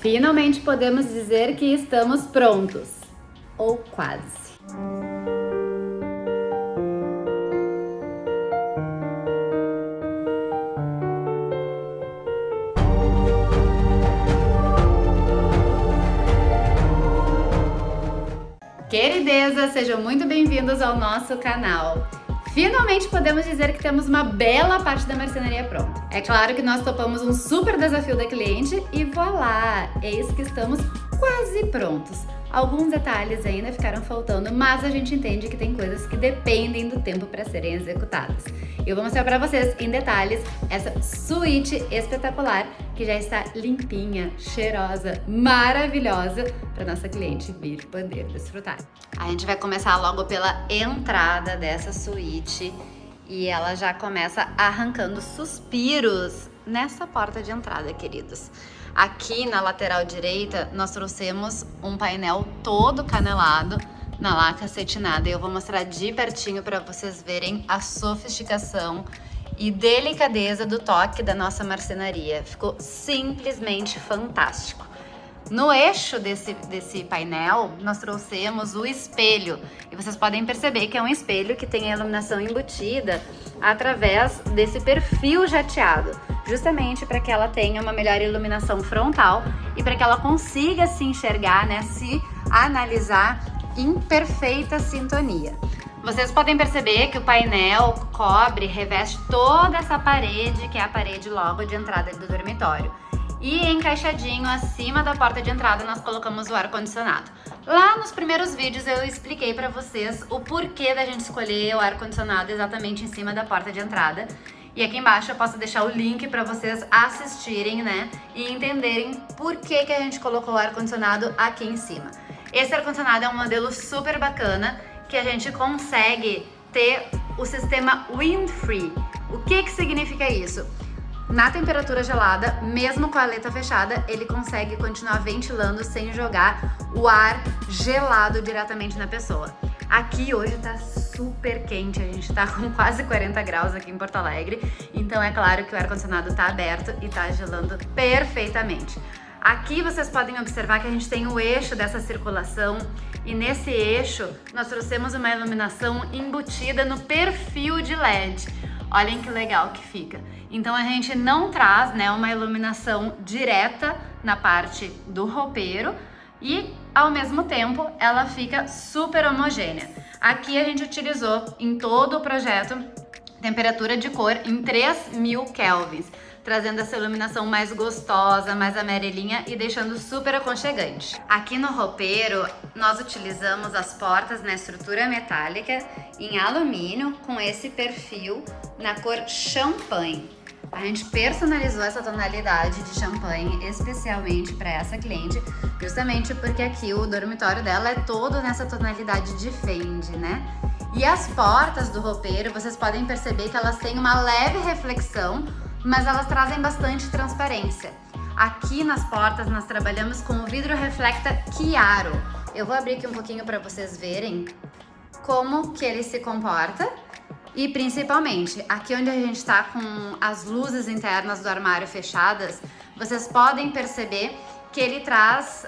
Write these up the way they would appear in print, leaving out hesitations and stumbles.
Finalmente podemos dizer que estamos prontos. Ou quase. Queridezas, sejam muito bem-vindos ao nosso canal. Finalmente podemos dizer que temos uma bela parte da marcenaria pronta. É claro que nós topamos um super desafio da cliente e voilá, eis que estamos quase prontos. Alguns detalhes ainda ficaram faltando, mas a gente entende que tem coisas que dependem do tempo para serem executadas. Eu vou mostrar para vocês em detalhes essa suíte espetacular que já está limpinha, cheirosa, maravilhosa para nossa cliente vir poder desfrutar. A gente vai começar logo pela entrada dessa suíte e ela já começa arrancando suspiros nessa porta de entrada, queridos. Aqui na lateral direita nós trouxemos um painel todo canelado na laca acetinada e eu vou mostrar de pertinho para vocês verem a sofisticação e delicadeza do toque da nossa marcenaria. Ficou simplesmente fantástico. No eixo desse painel, nós trouxemos o espelho. E vocês podem perceber que é um espelho que tem a iluminação embutida através desse perfil jateado. Justamente para que ela tenha uma melhor iluminação frontal e para que ela consiga se enxergar, né, se analisar em perfeita sintonia. Vocês podem perceber que o painel cobre, reveste toda essa parede, que é a parede logo de entrada do dormitório. E encaixadinho acima da porta de entrada nós colocamos o ar-condicionado. Lá nos primeiros vídeos eu expliquei para vocês o porquê da gente escolher o ar-condicionado exatamente em cima da porta de entrada. E aqui embaixo eu posso deixar o link para vocês assistirem, né, e entenderem por que a gente colocou o ar-condicionado aqui em cima. Esse ar-condicionado é um modelo super bacana que a gente consegue ter o sistema wind-free. O que significa isso? Na temperatura gelada, mesmo com a aleta fechada, ele consegue continuar ventilando sem jogar o ar gelado diretamente na pessoa. Aqui hoje tá super quente, a gente tá com quase 40 graus aqui em Porto Alegre, então é claro que o ar-condicionado tá aberto e tá gelando perfeitamente. Aqui vocês podem observar que a gente tem o eixo dessa circulação e nesse eixo nós trouxemos uma iluminação embutida no perfil de LED. Olhem que legal que fica. Então a gente não traz, né, uma iluminação direta na parte do roupeiro e ao mesmo tempo ela fica super homogênea. Aqui a gente utilizou em todo o projeto temperatura de cor em 3000 kelvins, trazendo essa iluminação mais gostosa, mais amarelinha e deixando super aconchegante. Aqui no roupeiro, nós utilizamos as portas na estrutura metálica em alumínio com esse perfil na cor champanhe. A gente personalizou essa tonalidade de champanhe especialmente para essa cliente, justamente porque aqui o dormitório dela é todo nessa tonalidade de fende, né? E as portas do roupeiro, vocês podem perceber que elas têm uma leve reflexão, mas elas trazem bastante transparência. Aqui nas portas nós trabalhamos com o vidro reflecta Chiaro. Eu vou abrir aqui um pouquinho para vocês verem como que ele se comporta e principalmente aqui onde a gente está com as luzes internas do armário fechadas, vocês podem perceber que ele traz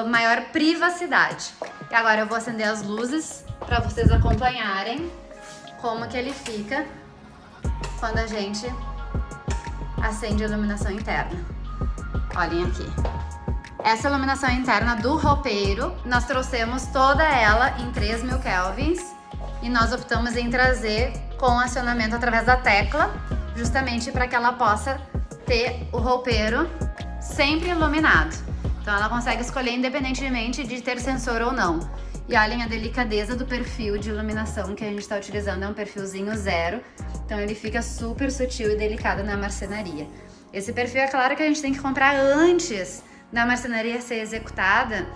maior privacidade. E agora eu vou acender as luzes para vocês acompanharem como que ele fica quando a gente acende a iluminação interna. Olhem aqui. Essa iluminação interna do roupeiro, nós trouxemos toda ela em 3000 kelvins e nós optamos em trazer com acionamento através da tecla, justamente para que ela possa ter o roupeiro sempre iluminado. Então ela consegue escolher independentemente de ter sensor ou não. E olhem a delicadeza do perfil de iluminação que a gente está utilizando, é um perfilzinho 0, então ele fica super sutil e delicado na marcenaria. Esse perfil é claro que a gente tem que comprar antes da marcenaria ser executada,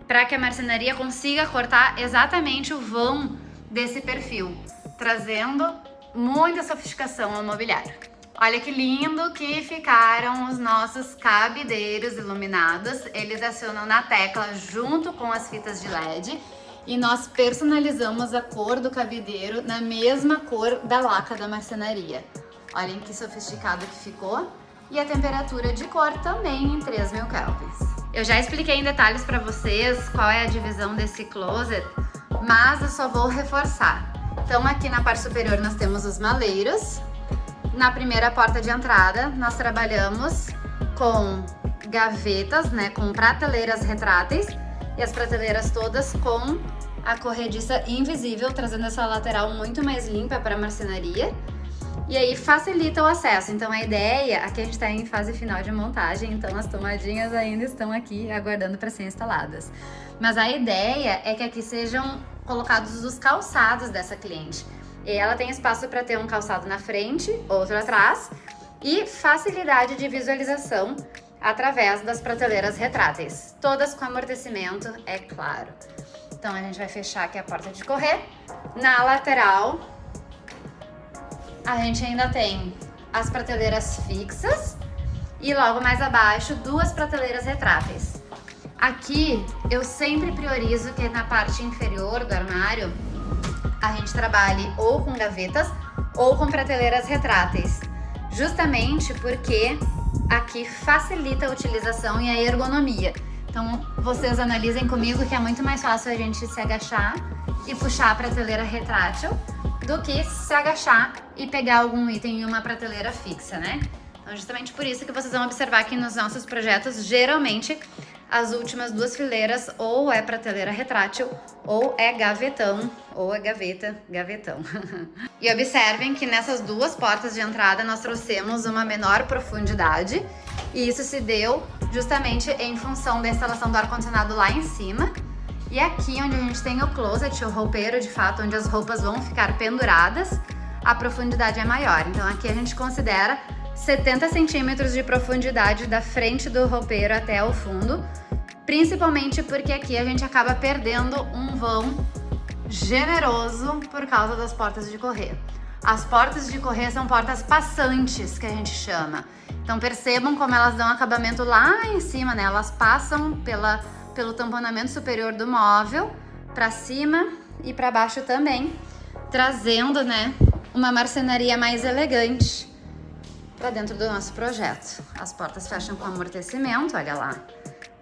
para que a marcenaria consiga cortar exatamente o vão desse perfil, trazendo muita sofisticação ao mobiliário. Olha que lindo que ficaram os nossos cabideiros iluminados. Eles acionam na tecla junto com as fitas de LED e nós personalizamos a cor do cabideiro na mesma cor da laca da marcenaria. Olhem que sofisticado que ficou. E a temperatura de cor também em 3000 kelvins. Eu já expliquei em detalhes para vocês qual é a divisão desse closet, mas eu só vou reforçar. Então aqui na parte superior nós temos os maleiros. Na primeira porta de entrada nós trabalhamos com gavetas, né, com prateleiras retráteis e as prateleiras todas com a corrediça invisível, trazendo essa lateral muito mais limpa para a marcenaria. E aí facilita o acesso. Então a ideia, aqui a gente está em fase final de montagem, então as tomadinhas ainda estão aqui aguardando para serem instaladas. Mas a ideia é que aqui sejam colocados os calçados dessa cliente. E ela tem espaço para ter um calçado na frente, outro atrás e facilidade de visualização através das prateleiras retráteis, todas com amortecimento, é claro. Então a gente vai fechar aqui a porta de correr. Na lateral a gente ainda tem as prateleiras fixas e logo mais abaixo duas prateleiras retráteis. Aqui eu sempre priorizo que na parte inferior do armário a gente trabalhe ou com gavetas ou com prateleiras retráteis, justamente porque aqui facilita a utilização e a ergonomia. Então vocês analisem comigo que é muito mais fácil a gente se agachar e puxar a prateleira retrátil do que se agachar e pegar algum item em uma prateleira fixa, né? Então justamente por isso que vocês vão observar que nos nossos projetos, geralmente, as últimas duas fileiras ou é prateleira retrátil ou é gavetão, ou é gaveta, gavetão. E observem que nessas duas portas de entrada nós trouxemos uma menor profundidade e isso se deu justamente em função da instalação do ar-condicionado lá em cima. E aqui onde a gente tem o closet, o roupeiro de fato, onde as roupas vão ficar penduradas, a profundidade é maior. Então aqui a gente considera 70 centímetros de profundidade da frente do roupeiro até o fundo, principalmente porque aqui a gente acaba perdendo um vão generoso por causa das portas de correr. As portas de correr são portas passantes, que a gente chama. Então percebam como elas dão acabamento lá em cima, né? Elas passam pelo tamponamento superior do móvel, para cima e para baixo também, trazendo, né, uma marcenaria mais elegante para dentro do nosso projeto. As portas fecham com amortecimento, olha lá.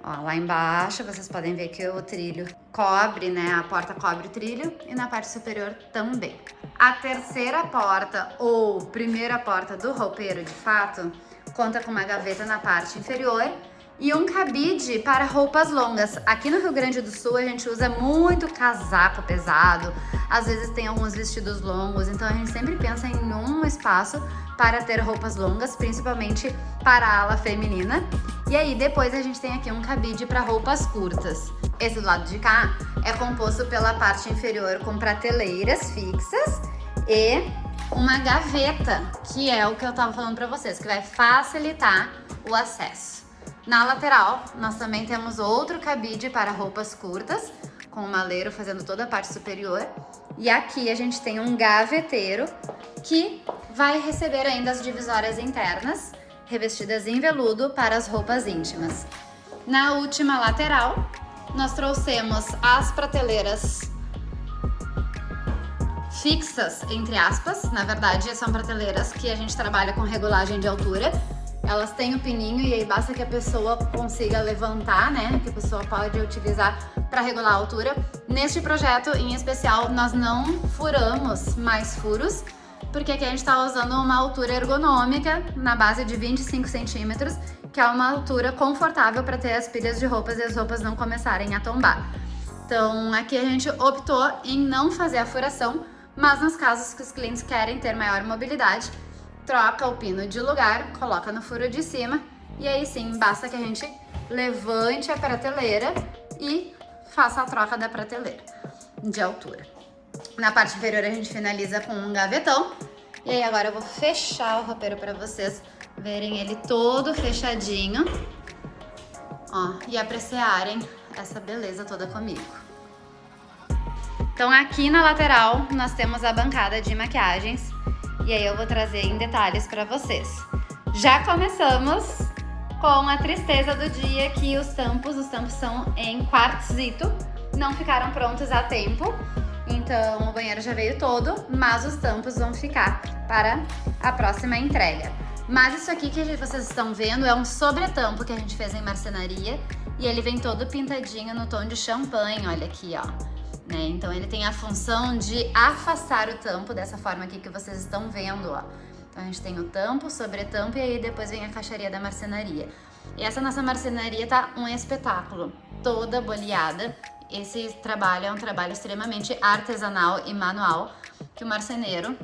Ó, lá embaixo vocês podem ver que o trilho cobre, né, a porta cobre o trilho e na parte superior também. A terceira porta ou primeira porta do roupeiro, de fato, conta com uma gaveta na parte inferior e um cabide para roupas longas. Aqui no Rio Grande do Sul a gente usa muito casaco pesado, às vezes tem alguns vestidos longos, então a gente sempre pensa em um espaço para ter roupas longas, principalmente para a ala feminina. E aí depois a gente tem aqui um cabide para roupas curtas. Esse do lado de cá é composto pela parte inferior com prateleiras fixas e uma gaveta, que é o que eu tava falando para vocês, que vai facilitar o acesso. Na lateral, nós também temos outro cabide para roupas curtas, com o maleiro fazendo toda a parte superior. E aqui a gente tem um gaveteiro que vai receber ainda as divisórias internas, revestidas em veludo para as roupas íntimas. Na última lateral, nós trouxemos as prateleiras fixas, entre aspas. Na verdade, são prateleiras que a gente trabalha com regulagem de altura. Elas têm o pininho e aí basta que a pessoa consiga levantar, né? Que a pessoa pode utilizar para regular a altura. Neste projeto, em especial, nós não furamos mais furos, porque aqui a gente está usando uma altura ergonômica na base de 25 centímetros, que é uma altura confortável para ter as pilhas de roupas e as roupas não começarem a tombar. Então, aqui a gente optou em não fazer a furação, mas nos casos que os clientes querem ter maior mobilidade, troca o pino de lugar, coloca no furo de cima e aí sim, basta que a gente levante a prateleira e faça a troca da prateleira de altura. Na parte inferior a gente finaliza com um gavetão e aí agora eu vou fechar o roupeiro para vocês verem ele todo fechadinho, ó, e apreciarem essa beleza toda comigo. Então aqui na lateral nós temos a bancada de maquiagens. E aí eu vou trazer em detalhes para vocês. Já começamos com a tristeza do dia que os tampos são em quartzito, não ficaram prontos a tempo. Então o banheiro já veio todo, mas os tampos vão ficar para a próxima entrega. Mas isso aqui que vocês estão vendo é um sobretampo que a gente fez em marcenaria e ele vem todo pintadinho no tom de champanhe, olha aqui, ó. Né? Então ele tem a função de afastar o tampo dessa forma aqui que vocês estão vendo, ó. Então a gente tem o tampo, sobretampo e aí depois vem a caixaria da marcenaria. E essa nossa marcenaria tá um espetáculo, toda boleada. Esse trabalho é um trabalho extremamente artesanal e manual que o marceneiro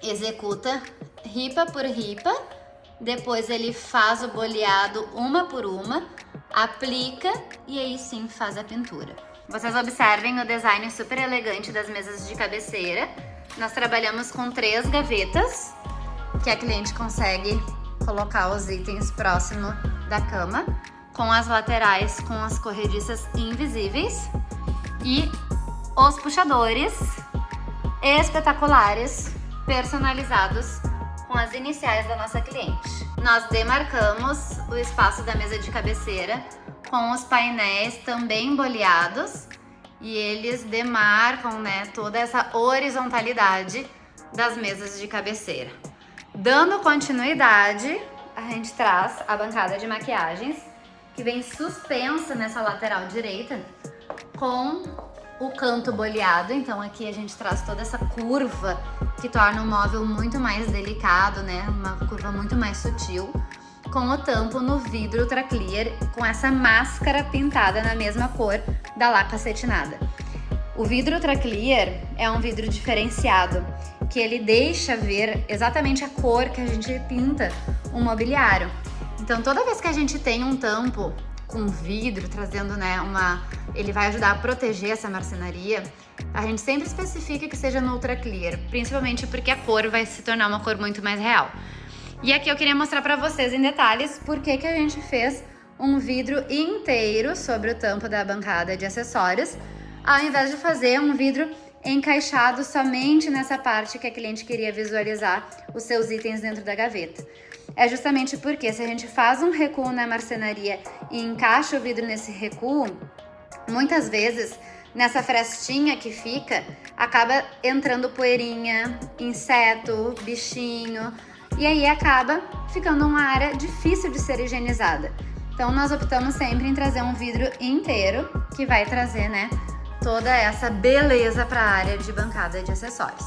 executa ripa por ripa, depois ele faz o boleado uma por uma, aplica e aí sim faz a pintura. Vocês observem o design super elegante das mesas de cabeceira. Nós trabalhamos com 3 gavetas, que a cliente consegue colocar os itens próximo da cama, com as laterais com as corrediças invisíveis e os puxadores espetaculares, personalizados com as iniciais da nossa cliente. Nós demarcamos o espaço da mesa de cabeceira com os painéis também boleados e eles demarcam, né, toda essa horizontalidade das mesas de cabeceira. Dando continuidade, a gente traz a bancada de maquiagens que vem suspensa nessa lateral direita com o canto boleado. Então aqui a gente traz toda essa curva que torna o móvel muito mais delicado, né? Uma curva muito mais sutil, com o tampo no vidro Ultra Clear, com essa máscara pintada na mesma cor da laca acetinada. O vidro Ultra Clear é um vidro diferenciado, que ele deixa ver exatamente a cor que a gente pinta o mobiliário. Então toda vez que a gente tem um tampo com vidro, trazendo, né, ele vai ajudar a proteger essa marcenaria, a gente sempre especifica que seja no Ultra Clear, principalmente porque a cor vai se tornar uma cor muito mais real. E aqui eu queria mostrar para vocês em detalhes por que a gente fez um vidro inteiro sobre o tampo da bancada de acessórios, ao invés de fazer um vidro encaixado somente nessa parte que a cliente queria visualizar os seus itens dentro da gaveta. É justamente porque se a gente faz um recuo na marcenaria e encaixa o vidro nesse recuo, muitas vezes nessa frestinha que fica, acaba entrando poeirinha, inseto, bichinho, e aí acaba ficando uma área difícil de ser higienizada. Então nós optamos sempre em trazer um vidro inteiro, que vai trazer, né, toda essa beleza para a área de bancada de acessórios.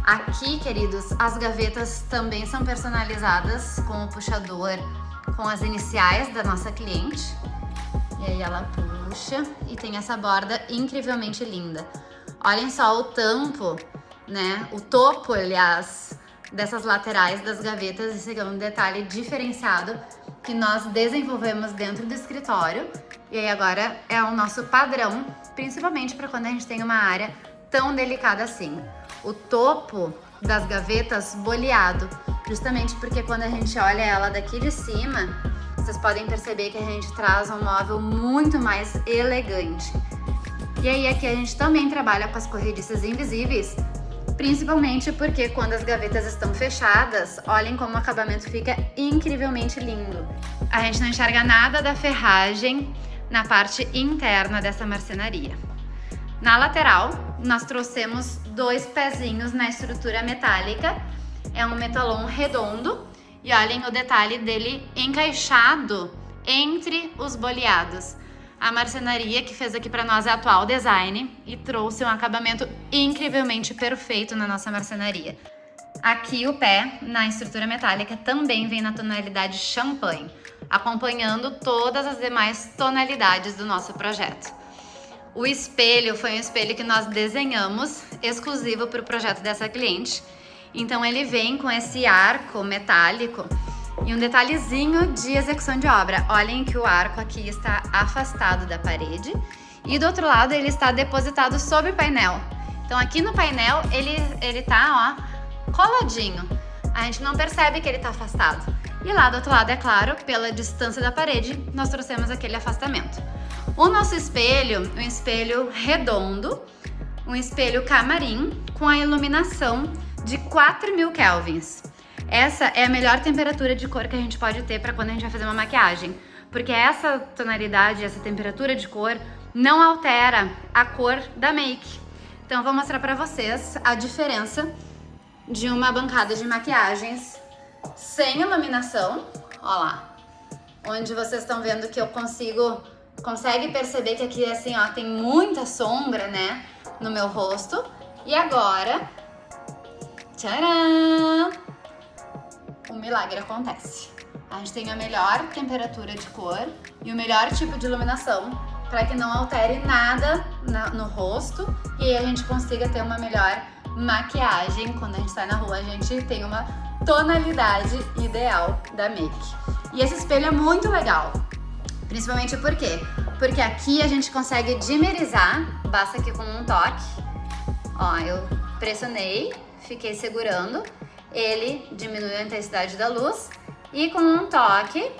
Aqui, queridos, as gavetas também são personalizadas com o puxador com as iniciais da nossa cliente. E aí ela puxa e tem essa borda incrivelmente linda. Olhem só o tampo, né? O topo, aliás, dessas laterais das gavetas. Esse é um detalhe diferenciado que nós desenvolvemos dentro do escritório. E aí agora é o nosso padrão, principalmente para quando a gente tem uma área tão delicada assim. O topo das gavetas boleado, justamente porque quando a gente olha ela daqui de cima, vocês podem perceber que a gente traz um móvel muito mais elegante. E aí aqui a gente também trabalha com as corrediças invisíveis, principalmente porque quando as gavetas estão fechadas, olhem como o acabamento fica incrivelmente lindo. A gente não enxerga nada da ferragem na parte interna dessa marcenaria. Na lateral, nós trouxemos 2 pezinhos na estrutura metálica. É um metalon redondo e olhem o detalhe dele encaixado entre os boleados. A marcenaria que fez aqui para nós é atual design e trouxe um acabamento incrivelmente perfeito na nossa marcenaria. Aqui o pé, na estrutura metálica, também vem na tonalidade champanhe, acompanhando todas as demais tonalidades do nosso projeto. O espelho foi um espelho que nós desenhamos exclusivo para o projeto dessa cliente. Então ele vem com esse arco metálico e um detalhezinho de execução de obra. Olhem que o arco aqui está afastado da parede e do outro lado ele está depositado sobre o painel. Então aqui no painel ele tá, ó, coladinho. A gente não percebe que ele está afastado. E lá do outro lado, é claro, pela distância da parede, nós trouxemos aquele afastamento. O nosso espelho, um espelho redondo, um espelho camarim com a iluminação de 4000 kelvins. Essa é a melhor temperatura de cor que a gente pode ter para quando a gente vai fazer uma maquiagem, porque essa tonalidade, essa temperatura de cor não altera a cor da make. Então eu vou mostrar para vocês a diferença de uma bancada de maquiagens sem iluminação, ó lá. Onde vocês estão vendo que eu consegue perceber que aqui assim, ó, tem muita sombra, né, no meu rosto. E agora, tcharam! O milagre acontece. A gente tem a melhor temperatura de cor e o melhor tipo de iluminação para que não altere nada no rosto e aí a gente consiga ter uma melhor maquiagem. Quando a gente sai na rua, a gente tem uma tonalidade ideal da make. E esse espelho é muito legal, principalmente por quê? Porque aqui a gente consegue dimerizar, basta aqui com um toque. Ó, eu pressionei, fiquei segurando, ele diminui a intensidade da luz e com um toque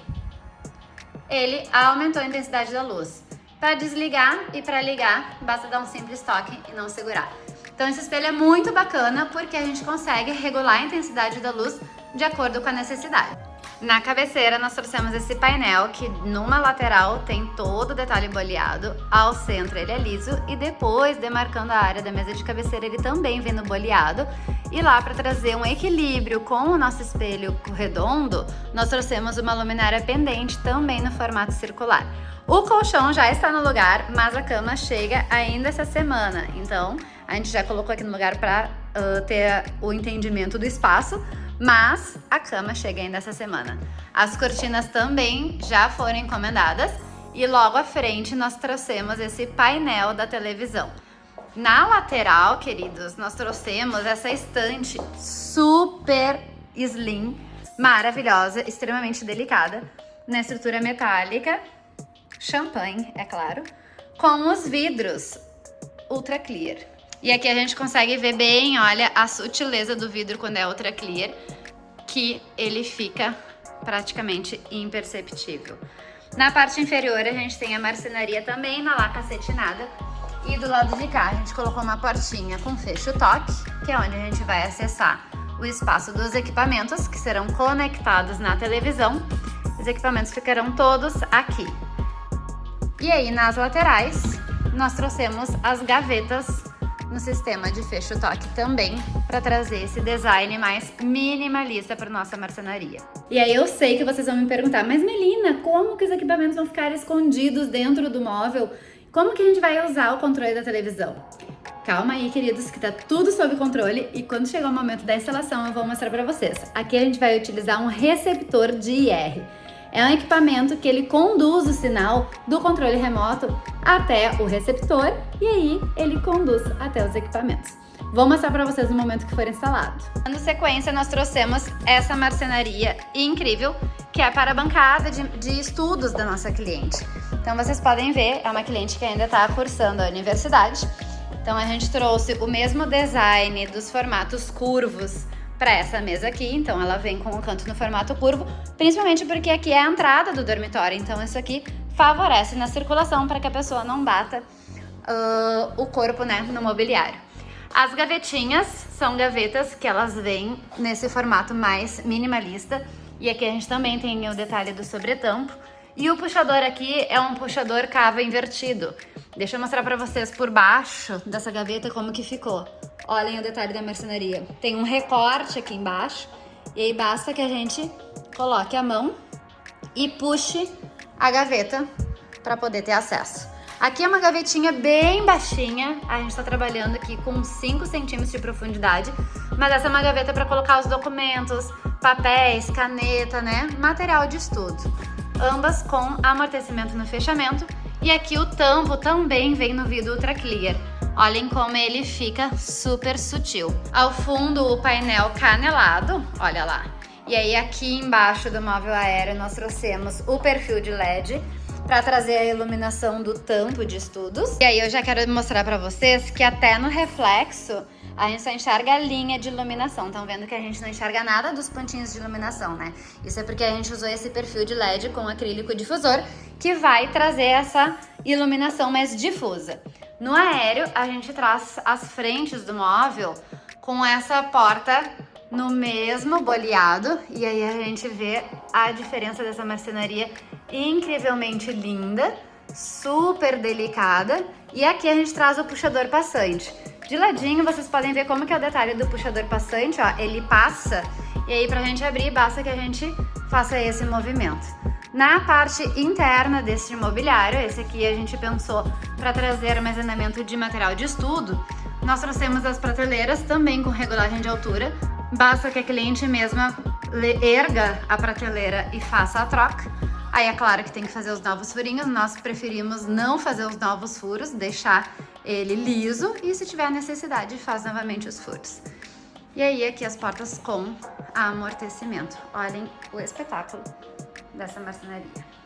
ele aumentou a intensidade da luz. Para desligar e para ligar, basta dar um simples toque e não segurar. Então esse espelho é muito bacana porque a gente consegue regular a intensidade da luz de acordo com a necessidade. Na cabeceira nós trouxemos esse painel que numa lateral tem todo o detalhe boleado, ao centro ele é liso e depois demarcando a área da mesa de cabeceira ele também vem no boleado. E lá para trazer um equilíbrio com o nosso espelho redondo, nós trouxemos uma luminária pendente também no formato circular. O colchão já está no lugar, mas a cama chega ainda essa semana, então a gente já colocou aqui no lugar para ter o entendimento do espaço, mas a cama chega ainda essa semana. As cortinas também já foram encomendadas e logo à frente nós trouxemos esse painel da televisão. Na lateral, queridos, nós trouxemos essa estante super slim, maravilhosa, extremamente delicada, na estrutura metálica, champanhe, é claro, com os vidros ultra clear. E aqui a gente consegue ver bem, olha, a sutileza do vidro quando é ultra clear, que ele fica praticamente imperceptível. Na parte inferior a gente tem a marcenaria também na laca acetinada. E do lado de cá a gente colocou uma portinha com fecho toque, que é onde a gente vai acessar o espaço dos equipamentos que serão conectados na televisão. Os equipamentos ficarão todos aqui. E aí nas laterais nós trouxemos as gavetas no sistema de fecho toque também, para trazer esse design mais minimalista para nossa marcenaria. E aí eu sei que vocês vão me perguntar, mas Melina, como que os equipamentos vão ficar escondidos dentro do móvel? Como que a gente vai usar o controle da televisão? Calma aí, queridos, que tá tudo sob controle e quando chegar o momento da instalação eu vou mostrar para vocês. Aqui a gente vai utilizar um receptor de IR. É um equipamento que ele conduz o sinal do controle remoto até o receptor e aí ele conduz até os equipamentos. Vou mostrar para vocês no momento que for instalado. Na sequência, nós trouxemos essa marcenaria incrível, que é para a bancada de estudos da nossa cliente. Então vocês podem ver, é uma cliente que ainda está cursando a universidade. Então a gente trouxe o mesmo design dos formatos curvos para essa mesa aqui, então ela vem com o canto no formato curvo, principalmente porque aqui é a entrada do dormitório, então isso aqui favorece na circulação para que a pessoa não bata o corpo, né, no mobiliário. As gavetinhas são gavetas que elas vêm nesse formato mais minimalista e aqui a gente também tem o detalhe do sobretampo e o puxador aqui é um puxador cava invertido. Deixa eu mostrar para vocês por baixo dessa gaveta como que ficou. Olhem o detalhe da marcenaria. Tem um recorte aqui embaixo e aí basta que a gente coloque a mão e puxe a gaveta para poder ter acesso. Aqui é uma gavetinha bem baixinha, a gente está trabalhando aqui com 5 centímetros de profundidade, mas essa é uma gaveta para colocar os documentos, papéis, caneta, né? Material de estudo. Ambas com amortecimento no fechamento e aqui o tampo também vem no vidro Ultra Clear. Olhem como ele fica super sutil. Ao fundo o painel canelado, olha lá. E aí aqui embaixo do móvel aéreo nós trouxemos o perfil de LED para trazer a iluminação do tampo de estudos. E aí eu já quero mostrar para vocês que até no reflexo a gente só enxerga a linha de iluminação. Estão vendo que a gente não enxerga nada dos pontinhos de iluminação, né? Isso é porque a gente usou esse perfil de LED com acrílico difusor que vai trazer essa iluminação mais difusa. No aéreo, a gente traz as frentes do móvel com essa porta no mesmo boleado. E aí a gente vê a diferença dessa marcenaria incrivelmente linda, super delicada. E aqui a gente traz o puxador passante. De ladinho, vocês podem ver como que é o detalhe do puxador passante, ó. Ele passa E aí, pra gente abrir, basta que a gente faça esse movimento. Na parte interna desse mobiliário, esse aqui a gente pensou para trazer armazenamento de material de estudo, nós trouxemos as prateleiras também com regulagem de altura. Basta que a cliente mesma erga a prateleira e faça a troca. Aí é claro que tem que fazer os novos furinhos, nós preferimos não fazer os novos furos, deixar ele liso e se tiver necessidade faz novamente os furos. E aí aqui as portas com amortecimento. Olhem o espetáculo dessa marcenaria.